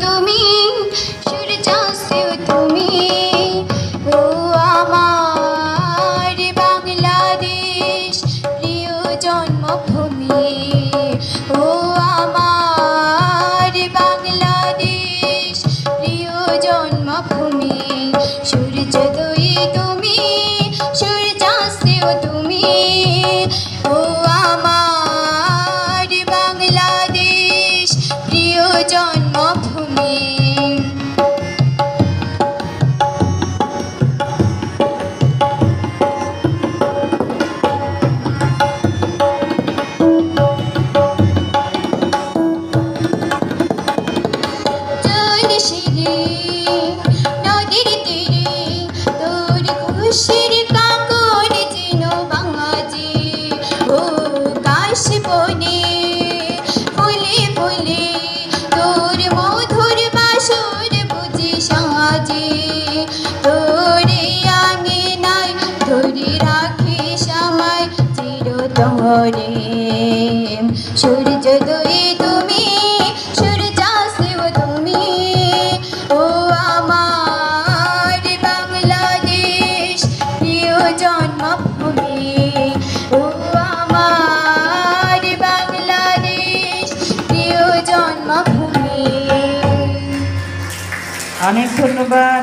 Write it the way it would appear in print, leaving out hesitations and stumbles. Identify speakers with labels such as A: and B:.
A: তুমি সূর্যাস্তেও তুমি, ও আমার বাংলাদেশ প্রিয় জন্মভূমি, ও আমার বাংলাদেশ প্রিয় জন্মভূমি। সূর্যোদয়ে তুমি সূর্যাস্তেও তুমি, ও আমার বাংলাদেশ প্রিয় জন্মভূমি। নদীর তীরে তোর খুশির কাকর যেন বাঙাজি, ও কাশ বনে ফুলে ফুলে তোর মধুর বাসর বুঝি সাজে, তোরে আঙিনায় ধরে রাখিস আমায় চিরতরে। সূর্যোদয়ে তুমি সূর্যাস্তেও তুমি, ও আমার বাংলাদেশ প্রিয় জন্মভূমি, ও আমার বাংলাদেশ প্রিয় জন্মভূমি।
B: অনেক ধন্যবাদ।